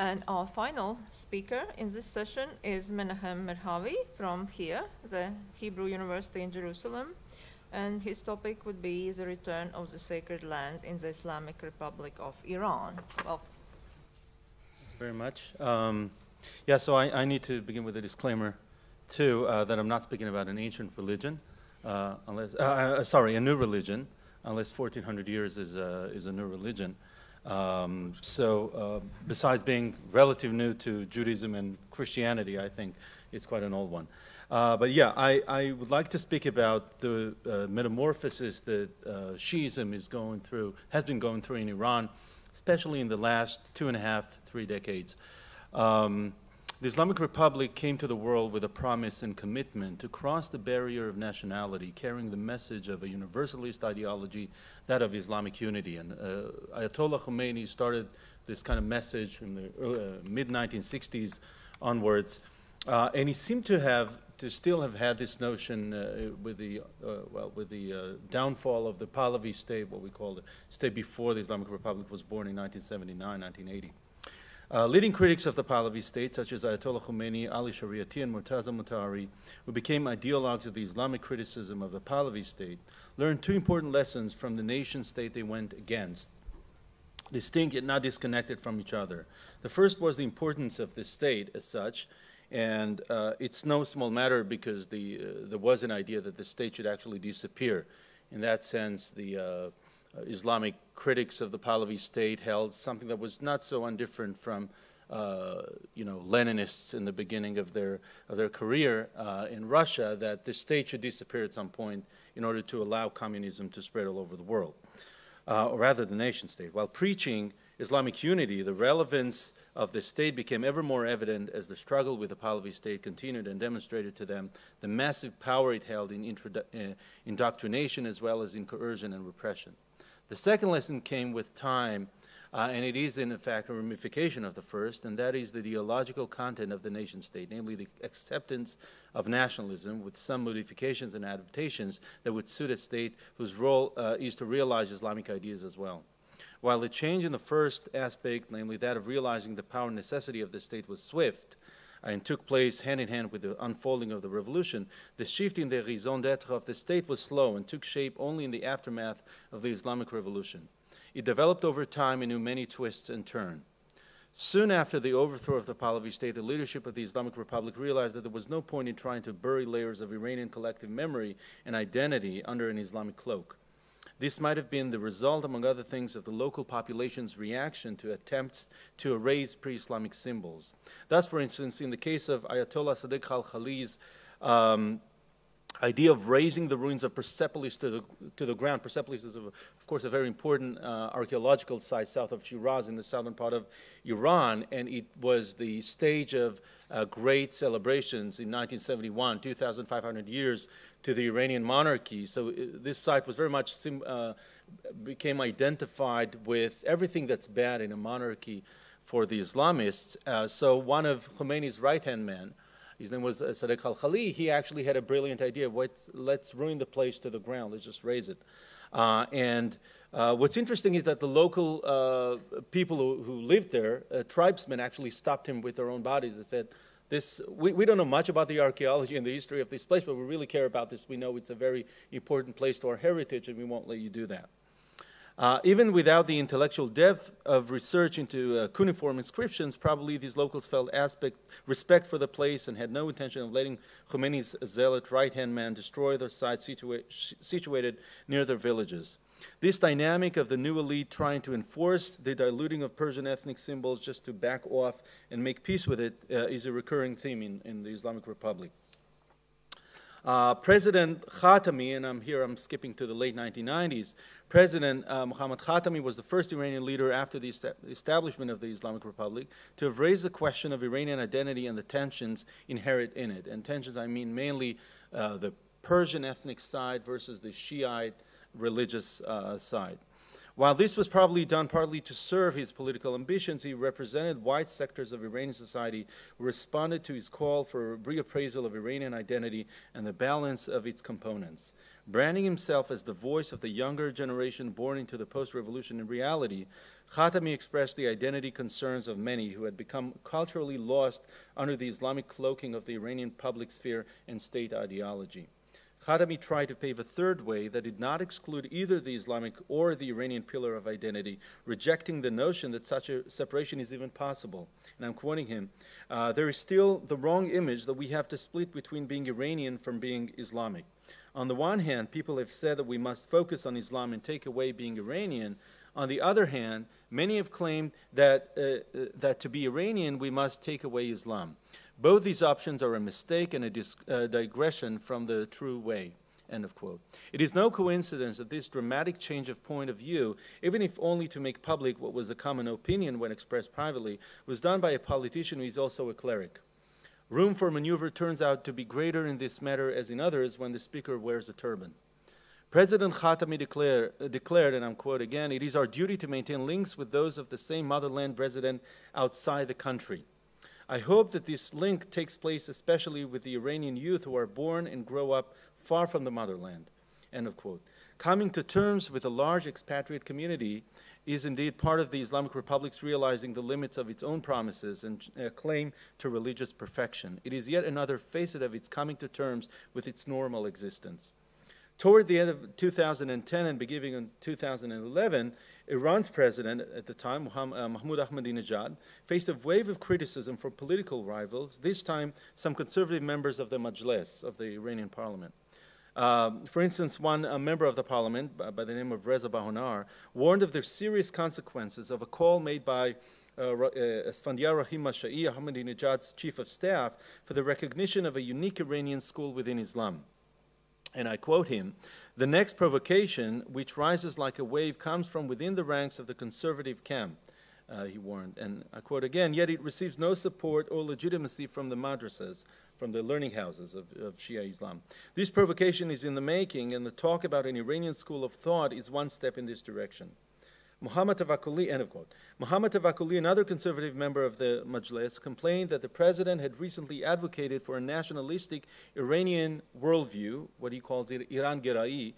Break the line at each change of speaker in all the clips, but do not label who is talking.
And our final speaker in this session is Menahem MERHAVY from here, the Hebrew University in Jerusalem. And his topic would be the return of the sacred land in the Islamic Republic of Iran. Welcome.
Thank you very much. So I need to begin with a disclaimer, too, that I'm not speaking about an ancient religion, a new religion, unless 1400 years is a new religion. Besides being relatively new to Judaism and Christianity, I think it's quite an old one. I would like to speak about the metamorphosis that Shiism has been going through in Iran, especially in the last 2.5, 3 decades. The Islamic Republic came to the world with a promise and commitment to cross the barrier of nationality, carrying the message of a universalist ideology, that of Islamic unity. And Ayatollah Khomeini started this kind of message from the mid-1960s onwards, and he seemed to still have had this notion with the downfall of the Pahlavi state, what we call the state before the Islamic Republic was born in 1979, 1980. Leading critics of the Pahlavi state, such as Ayatollah Khomeini, Ali Shariati, and Murtaza Mutahari, who became ideologues of the Islamic criticism of the Pahlavi state, learned 2 important lessons from the nation state they went against, distinct yet not disconnected from each other. The first was the importance of the state as such, and it's no small matter because there was an idea that the state should actually disappear. In that sense, the Islamic critics of the Pahlavi state held something that was not so undifferent from, Leninists in the beginning of their career in Russia, that the state should disappear at some point in order to allow communism to spread all over the world, or rather the nation state. While preaching Islamic unity, the relevance of the state became ever more evident as the struggle with the Pahlavi state continued and demonstrated to them the massive power it held in indoctrination as well as in coercion and repression. The second lesson came with time, and it is in fact a ramification of the first, and that is the ideological content of the nation state, namely the acceptance of nationalism with some modifications and adaptations that would suit a state whose role is to realize Islamic ideas as well. While the change in the first aspect, namely that of realizing the power and necessity of the state, was swift and took place hand in hand with the unfolding of the revolution, the shift in the raison d'etre of the state was slow and took shape only in the aftermath of the Islamic Revolution. It developed over time and knew many twists and turns. Soon after the overthrow of the Pahlavi state, the leadership of the Islamic Republic realized that there was no point in trying to bury layers of Iranian collective memory and identity under an Islamic cloak. This might have been the result, among other things, of the local population's reaction to attempts to erase pre-Islamic symbols. Thus, for instance, in the case of Ayatollah Sadiq Khalkhali's idea of raising the ruins of Persepolis to the ground. Persepolis is, of course, a very important archaeological site south of Shiraz in the southern part of Iran, and it was the stage of great celebrations in 1971, 2,500 years to the Iranian monarchy. So this site was very much became identified with everything that's bad in a monarchy for the Islamists. So one of Khomeini's right-hand men, his name was Sadiq Khalkhali, he actually had a brilliant idea. Let's ruin the place to the ground. Let's just raise it. What's interesting is that the local people who lived there, tribesmen, actually stopped him with their own bodies. They said, we don't know much about the archaeology and the history of this place, but we really care about this. We know it's a very important place to our heritage, and we won't let you do that. Even without the intellectual depth of research into cuneiform inscriptions, probably these locals felt respect for the place and had no intention of letting Khomeini's zealot right-hand man destroy their sites situated near their villages. This dynamic of the new elite trying to enforce the diluting of Persian ethnic symbols just to back off and make peace with it is a recurring theme in the Islamic Republic. President Khatami, and I'm skipping to the late 1990s, President Mohammad Khatami was the first Iranian leader after the establishment of the Islamic Republic to have raised the question of Iranian identity and the tensions inherent in it. And tensions, I mean mainly the Persian ethnic side versus the Shiite religious side. While this was probably done partly to serve his political ambitions, he represented wide sectors of Iranian society who responded to his call for reappraisal of Iranian identity and the balance of its components. Branding himself as the voice of the younger generation born into the post-revolution in reality, Khatami expressed the identity concerns of many who had become culturally lost under the Islamic cloaking of the Iranian public sphere and state ideology. Khatami tried to pave a third way that did not exclude either the Islamic or the Iranian pillar of identity, rejecting the notion that such a separation is even possible. And I'm quoting him, there is still the wrong image that we have to split between being Iranian from being Islamic. On the one hand, people have said that we must focus on Islam and take away being Iranian. On the other hand, many have claimed that, that to be Iranian, we must take away Islam. Both these options are a mistake and a digression from the true way, end of quote. It is no coincidence that this dramatic change of point of view, even if only to make public what was a common opinion when expressed privately, was done by a politician who is also a cleric. Room for maneuver turns out to be greater in this matter as in others when the speaker wears a turban. President Khatami declared, and I'm quote again, "It is our duty to maintain links with those of the same motherland resident outside the country. I hope that this link takes place especially with the Iranian youth who are born and grow up far from the motherland," end of quote. Coming to terms with a large expatriate community is indeed part of the Islamic Republic's realizing the limits of its own promises and claim to religious perfection. It is yet another facet of its coming to terms with its normal existence. Toward the end of 2010 and beginning in 2011, Iran's president at the time, Mahmoud Ahmadinejad, faced a wave of criticism from political rivals, this time some conservative members of the Majlis, of the Iranian parliament. For instance, one member of the parliament, by the name of Reza Bahonar, warned of the serious consequences of a call made by Esfandiar Rahim Mashai, Ahmadinejad's chief of staff, for the recognition of a unique Iranian school within Islam. And I quote him, "The next provocation, which rises like a wave, comes from within the ranks of the conservative camp," he warned. And I quote again, "Yet it receives no support or legitimacy from the madrasas, from the learning houses of Shia Islam. This provocation is in the making, and the talk about an Iranian school of thought is one step in this direction." Muhammad Tavakoli, end of quote. Muhammad Tavakoli, another conservative member of the Majlis, complained that the president had recently advocated for a nationalistic Iranian worldview, what he calls it Iran Gerai,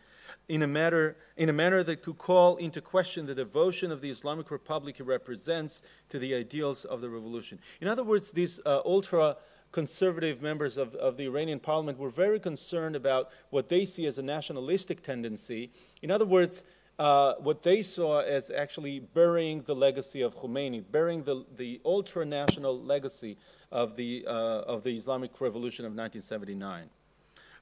in a manner that could call into question the devotion of the Islamic Republic he represents to the ideals of the revolution. In other words, these ultra-conservative members of the Iranian parliament were very concerned about what they see as a nationalistic tendency. In other words, what they saw as actually burying the legacy of Khomeini, burying the ultra-national legacy of the Islamic Revolution of 1979.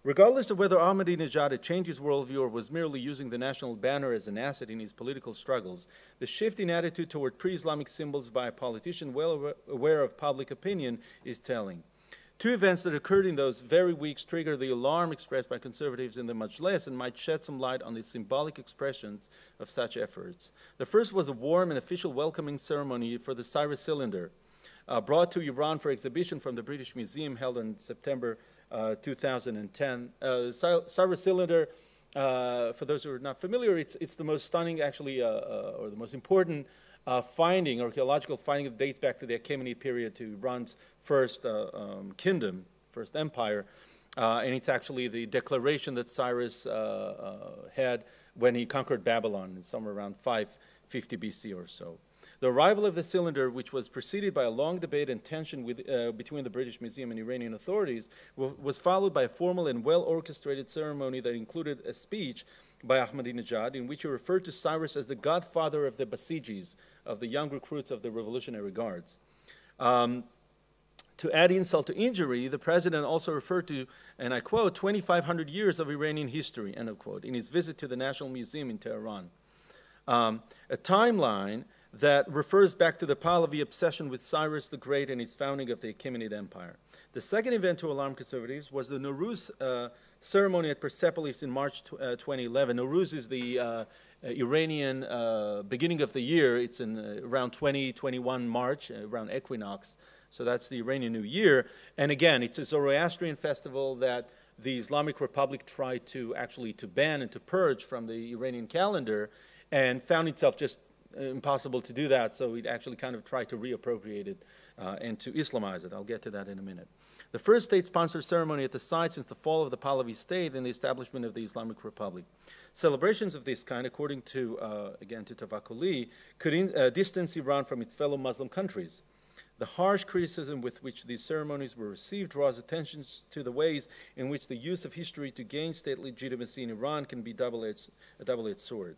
Regardless of whether Ahmadinejad had changed his worldview or was merely using the national banner as an asset in his political struggles, the shift in attitude toward pre-Islamic symbols by a politician well aware of public opinion is telling. Two events that occurred in those very weeks triggered the alarm expressed by conservatives in the Majlis and might shed some light on the symbolic expressions of such efforts. The first was a warm and official welcoming ceremony for the Cyrus cylinder, brought to Iran for exhibition from the British Museum, held in September 2010. Cyrus cylinder, for those who are not familiar, it's the most stunning, actually, or the most important finding, archaeological finding that dates back to the Achaemenid period, to Iran's first kingdom, first empire, and it's actually the declaration that Cyrus had when he conquered Babylon, somewhere around 550 BC or so. The arrival of the cylinder, which was preceded by a long debate and tension between the British Museum and Iranian authorities, was followed by a formal and well-orchestrated ceremony that included a speech by Ahmadinejad in which he referred to Cyrus as the godfather of the Basijis, of the young recruits of the Revolutionary Guards. To add insult to injury, the president also referred to, and I quote, 2,500 years of Iranian history, end of quote, in his visit to the National Museum in Tehran. A timeline that refers back to the Pahlavi obsession with Cyrus the Great and his founding of the Achaemenid Empire. The second event to alarm conservatives was the Nowruz ceremony at Persepolis in March 2011. Nowruz is the Iranian beginning of the year. It's in around 2021 March, around equinox. So that's the Iranian New Year. And again, it's a Zoroastrian festival that the Islamic Republic tried to actually ban and to purge from the Iranian calendar, and found itself just impossible to do that, so we'd actually kind of try to reappropriate it and to Islamize it. I'll get to that in a minute. The first state-sponsored ceremony at the site since the fall of the Pahlavi state and the establishment of the Islamic Republic. Celebrations of this kind, according to, again, to Tavakkoli, could distance Iran from its fellow Muslim countries. The harsh criticism with which these ceremonies were received draws attention to the ways in which the use of history to gain state legitimacy in Iran can be a double-edged sword.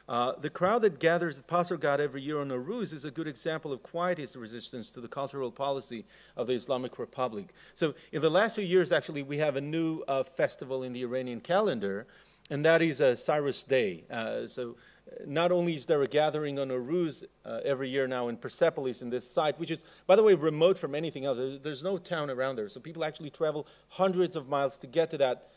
The crowd that gathers at Pasargad every year on Nowruz is a good example of quietist resistance to the cultural policy of the Islamic Republic. So in the last few years, actually, we have a new festival in the Iranian calendar, and that is Cyrus Day. So not only is there a gathering on Nowruz every year now in Persepolis in this site, which is, by the way, remote from anything else. There's no town around there, so people actually travel hundreds of miles to get to that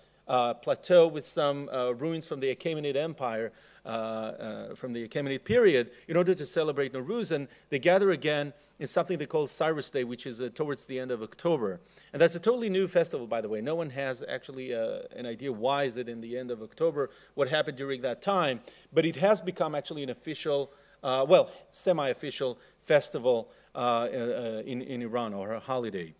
plateau with some ruins from the Achaemenid Empire, from the Achaemenid period, in order to celebrate Nowruz. And they gather again in something they call Cyrus Day, which is towards the end of October. And that's a totally new festival, by the way. No one has actually an idea why is it in the end of October, what happened during that time. But it has become actually an official, well, semi-official festival in Iran, or a holiday.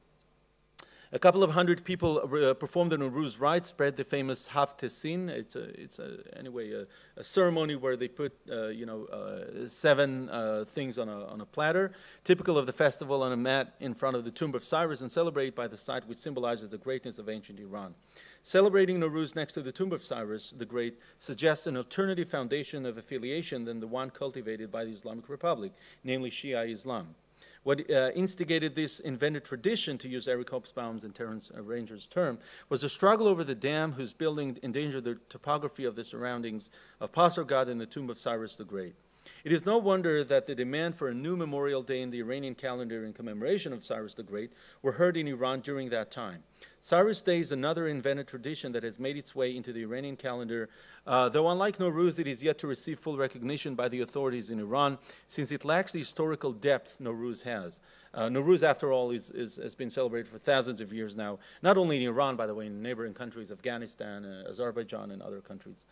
A couple of hundred people performed the Nowruz rite, spread the famous Haftesin. It's anyway a ceremony where they put 7 things on a platter, typical of the festival, on a mat in front of the tomb of Cyrus, and celebrated by the site, which symbolizes the greatness of ancient Iran. Celebrating Nowruz next to the tomb of Cyrus the Great suggests an alternative foundation of affiliation than the one cultivated by the Islamic Republic, namely Shia Islam. What instigated this invented tradition, to use Eric Hobsbawm's and Terence Ranger's term, was a struggle over the dam whose building endangered the topography of the surroundings of Pasargad and the tomb of Cyrus the Great. It is no wonder that the demand for a new memorial day in the Iranian calendar in commemoration of Cyrus the Great were heard in Iran during that time. Cyrus Day is another invented tradition that has made its way into the Iranian calendar, though unlike Nowruz, it is yet to receive full recognition by the authorities in Iran, since it lacks the historical depth Nowruz has. Nowruz, after all, has been celebrated for thousands of years now, not only in Iran, by the way, in neighboring countries, Afghanistan, Azerbaijan, and other countries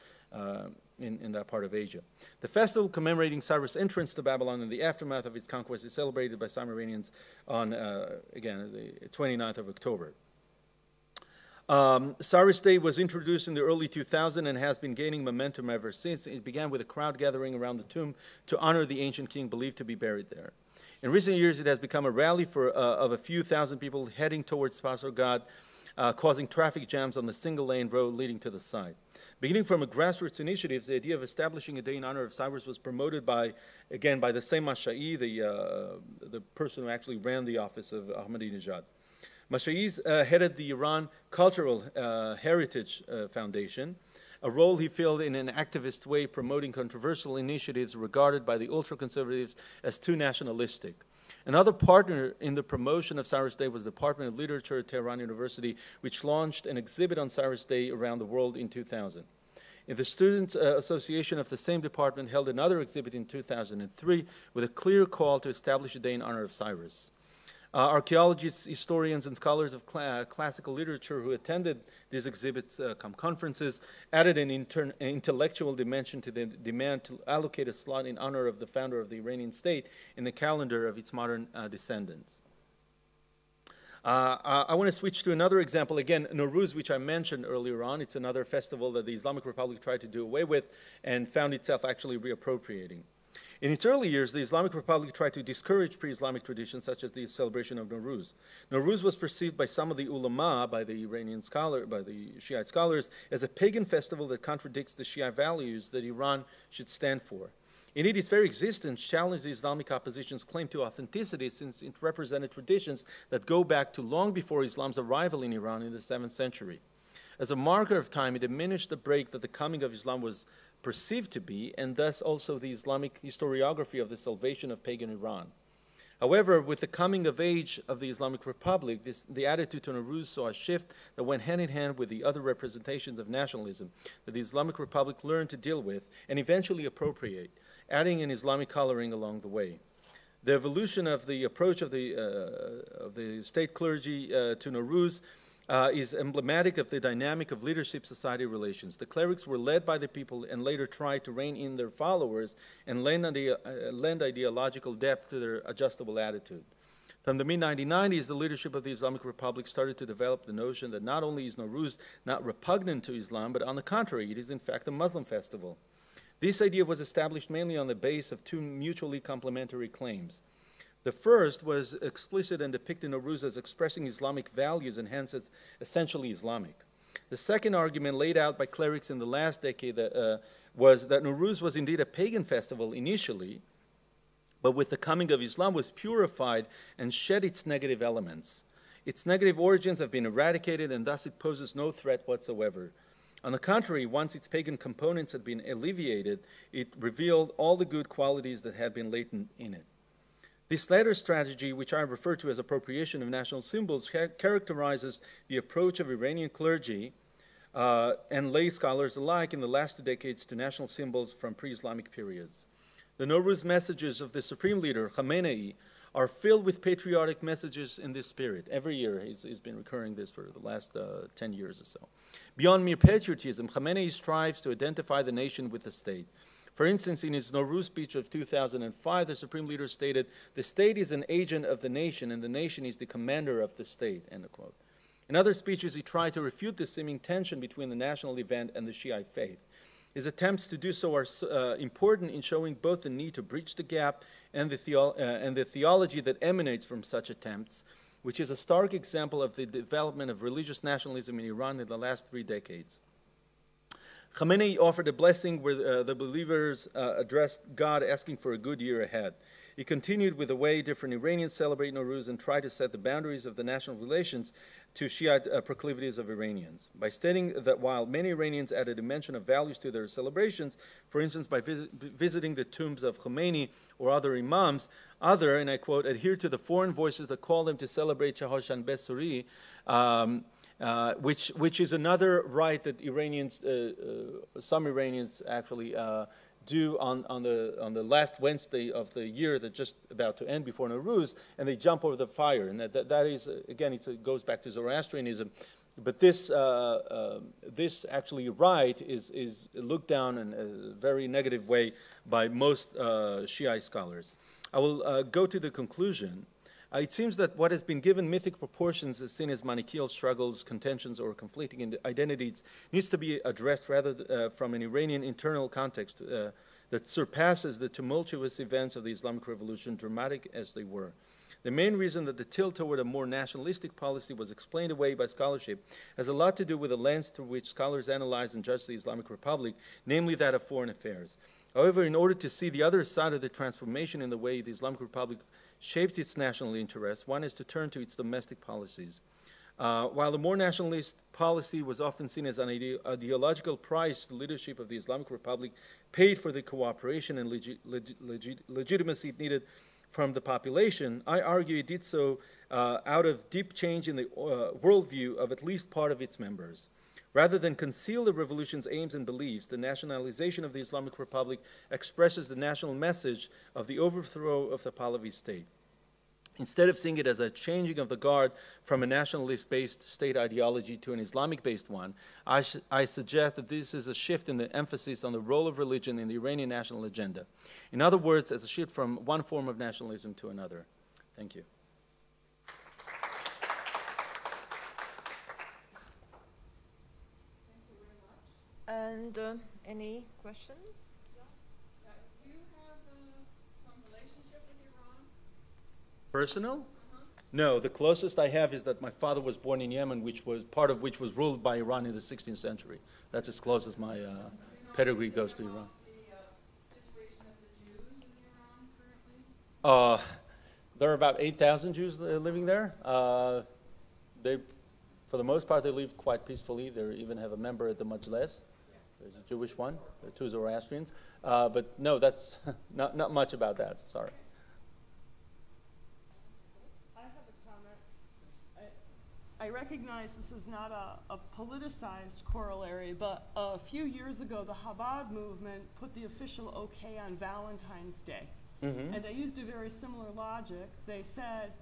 in that part of Asia. The festival commemorating Cyrus' entrance to Babylon and the aftermath of its conquest is celebrated by some Iranians on, again, the 29th of October. Cyrus Day was introduced in the early 2000s and has been gaining momentum ever since. It began with a crowd gathering around the tomb to honor the ancient king believed to be buried there. In recent years, it has become a rally of a few thousand people heading towards Pasargad, causing traffic jams on the single-lane road leading to the site. Beginning from a grassroots initiative, the idea of establishing a day in honor of Cyrus was promoted by, again, by the same Mashai, the person who actually ran the office of Ahmadinejad. Mashai's headed the Iran Cultural Heritage Foundation, a role he filled in an activist way, promoting controversial initiatives regarded by the ultra-conservatives as too nationalistic. Another partner in the promotion of Cyrus Day was the Department of Literature at Tehran University, which launched an exhibit on Cyrus Day around the world in 2000. And the Students' Association of the same department held another exhibit in 2003 with a clear call to establish a day in honor of Cyrus. Archaeologists, historians, and scholars of classical literature who attended these exhibits conferences added an intellectual dimension to the demand to allocate a slot in honor of the founder of the Iranian state in the calendar of its modern descendants. I want to switch to another example. Again, Nowruz, which I mentioned earlier on. It's another festival that the Islamic Republic tried to do away with and found itself actually reappropriating. In its early years, the Islamic Republic tried to discourage pre-Islamic traditions such as the celebration of Nowruz. Nowruz was perceived by some of the ulama, by the Iranian by the Shiite scholars, as a pagan festival that contradicts the Shia values that Iran should stand for. Indeed, its very existence challenged the Islamic opposition's claim to authenticity, since it represented traditions that go back to long before Islam's arrival in Iran in the 7th century. As a marker of time, it diminished the break that the coming of Islam was perceived to be, and thus also the Islamic historiography of the salvation of pagan Iran. However, with the coming of age of the Islamic Republic, the attitude to Nowruz saw a shift that went hand in hand with the other representations of nationalism that the Islamic Republic learned to deal with and eventually appropriate, adding an Islamic coloring along the way. The evolution of the approach of the state clergy to Nowruz is emblematic of the dynamic of leadership-society relations. The clerics were led by the people and later tried to rein in their followers and lend ideological depth to their adjustable attitude. From the mid-1990s, the leadership of the Islamic Republic started to develop the notion that not only is Nowruz not repugnant to Islam, but on the contrary, it is in fact a Muslim festival. This idea was established mainly on the base of two mutually complementary claims. The first was explicit and depicted Nowruz as expressing Islamic values and hence as essentially Islamic. The second argument laid out by clerics in the last decade was that Nowruz was indeed a pagan festival initially, but with the coming of Islam was purified and shed its negative elements. Its negative origins have been eradicated and thus it poses no threat whatsoever. On the contrary, once its pagan components had been alleviated, it revealed all the good qualities that had been latent in it. This latter strategy, which I refer to as appropriation of national symbols, characterizes the approach of Iranian clergy and lay scholars alike in the last 2 decades to national symbols from pre-Islamic periods. The Nowruz messages of the Supreme Leader, Khamenei, are filled with patriotic messages in this spirit. Every year he's been recurring this for the last 10 years or so. Beyond mere patriotism, Khamenei strives to identify the nation with the state. For instance, in his Nowruz speech of 2005, the Supreme Leader stated, "The state is an agent of the nation, and the nation is the commander of the state," end quote. In other speeches, he tried to refute the seeming tension between the national event and the Shiite faith. His attempts to do so are important in showing both the need to bridge the gap and the theology that emanates from such attempts, which is a stark example of the development of religious nationalism in Iran in the last 3 decades. Khamenei offered a blessing where the believers addressed God asking for a good year ahead. He continued with the way different Iranians celebrate Nowruz and tried to set the boundaries of the national relations to Shiite proclivities of Iranians. By stating that while many Iranians add a dimension of values to their celebrations, for instance by visiting the tombs of Khomeini or other imams, other, and I quote, adhere to the foreign voices that call them to celebrate Chahar-Shanbeh Suri, which is another rite that Iranians, some Iranians actually do on the last Wednesday of the year that's just about to end before Nowruz, and they jump over the fire. And that is, again, it goes back to Zoroastrianism. But this actually rite is looked down in a very negative way by most Shiite scholars. I will go to the conclusion. It seems that what has been given mythic proportions is seen as Manichaeal struggles, contentions, or conflicting identities needs to be addressed rather from an Iranian internal context that surpasses the tumultuous events of the Islamic Revolution, dramatic as they were. The main reason that the tilt toward a more nationalistic policy was explained away by scholarship has a lot to do with the lens through which scholars analyze and judge the Islamic Republic, namely that of foreign affairs. However, in order to see the other side of the transformation in the way the Islamic Republic shaped its national interests, one is to turn to its domestic policies. While the more nationalist policy was often seen as an ideological price, the leadership of the Islamic Republic paid for the cooperation and legitimacy it needed from the population. I argue it did so out of deep change in the worldview of at least part of its members. Rather than conceal the revolution's aims and beliefs, the nationalization of the Islamic Republic expresses the national message of the overthrow of the Pahlavi state. Instead of seeing it as a changing of the guard from a nationalist-based state ideology to an Islamic-based one, I suggest that this is a shift in the emphasis on the role of religion in the Iranian national agenda. In other words, as a shift from one form of nationalism to another. Thank you.
And any questions?
Do you have some relationship with Iran?
Personal? No, the closest I have is that my father was born in Yemen, part of which was ruled by Iran in the 16th century. That's as close as my pedigree goes to Iran.
The situation of the Jews in Iran currently?
There are about 8,000 Jews living there. For the most part, they live quite peacefully. They even have a member at the Majlis. There's a Jewish one, the 2 Zoroastrians. But no, that's not much about that, sorry.
I have a comment. I recognize this is not a politicized corollary, but a few years ago, the Chabad movement put the official okay on Valentine's Day. Mm-hmm. And they used a very similar logic. They said,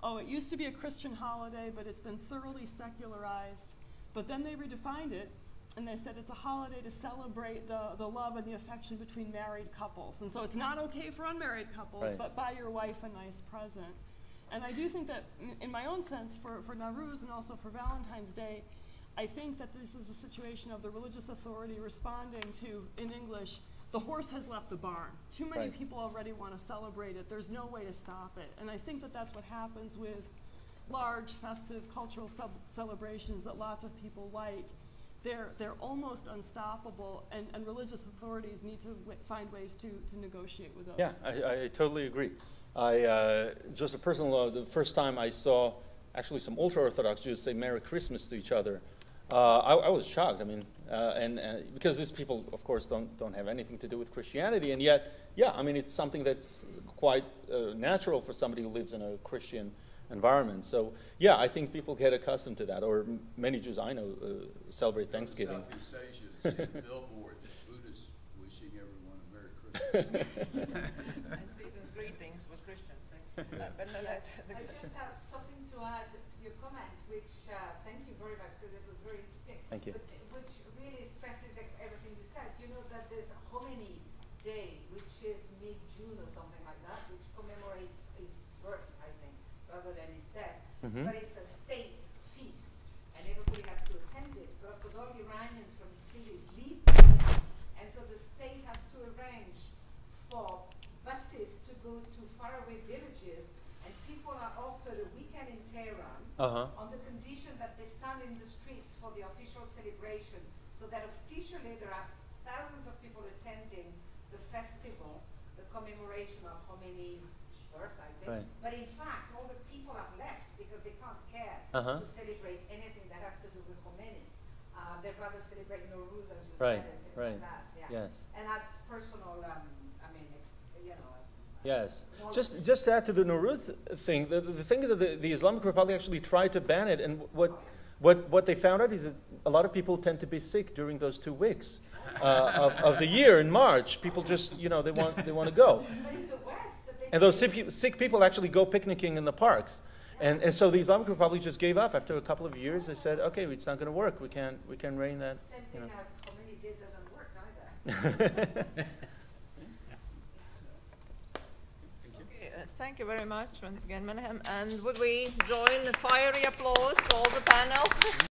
oh, it used to be a Christian holiday, but it's been thoroughly secularized. But then they redefined it, and they said it's a holiday to celebrate the love and the affection between married couples. And so it's not okay for unmarried couples,
Right.
but buy your wife a nice present. And I do think that, in my own sense, for Nowruz and also for Valentine's Day, I think that this is a situation of the religious authority responding to, in English, the horse has left the barn. Too many
Right.
people already want to celebrate it. There's no way to stop it. And I think that that's what happens with large, festive, cultural celebrations that lots of people like. They're almost unstoppable, and religious authorities need to find ways to negotiate with those.
Yeah, I totally agree. Just a personal the first time I saw actually some ultra-Orthodox Jews say Merry Christmas to each other, I was shocked. I mean, and because these people, of course, don't have anything to do with Christianity, and yet, yeah, I mean, it's something that's quite natural for somebody who lives in a Christian environment. So, yeah, I think people get accustomed to that, or many Jews I know celebrate Thanksgiving.
Southeast Asia, see billboards, Buddhists wishing everyone a Merry Christmas.
And season's greetings with Christians. Bernadette has a
I
question.
just have something to add to your comment, which, thank you very much, because it was very interesting.
Thank you.
But which really stresses everything you said. You know that there's a Khomeini Day, which is mid-June or something like that, which commemorates his birth, I think, rather than his death.
Mhm.
But it's a state feast, and everybody has to attend it. But of course, all Iranians from the cities leave, and so the state has to arrange for buses to go to faraway villages, and people are offered a weekend in Tehran on the condition that they stand in the streets for the official celebration, so that officially there are thousands of people attending the festival, the commemoration of Khomeini's birth, I think.
Right.
But in fact, all the people have left because they can't care to celebrate anything that has to do with Khomeini. They'd rather celebrate Nowruz, as you
Right,
said, and things
right.
like that. Yeah.
Yes.
And that's personal, you know.
Yes.
knowledge.
Just to add to the Nowruz thing, the thing that the Islamic Republic actually tried to ban it, and what they found out is that a lot of people tend to be sick during those 2 weeks of the year in March. People just, you know, they want to go.
But in the West, the big
And those sick people actually go picnicking in the parks. And so the Islamic Republic just gave up after a couple of years. They said, okay, it's not going to work. We can't rein that.
same
You
thing
know.
as Khomeini did doesn't work either.
Okay, thank you very much once again, Menahem. And would we join the fiery applause to all the panel?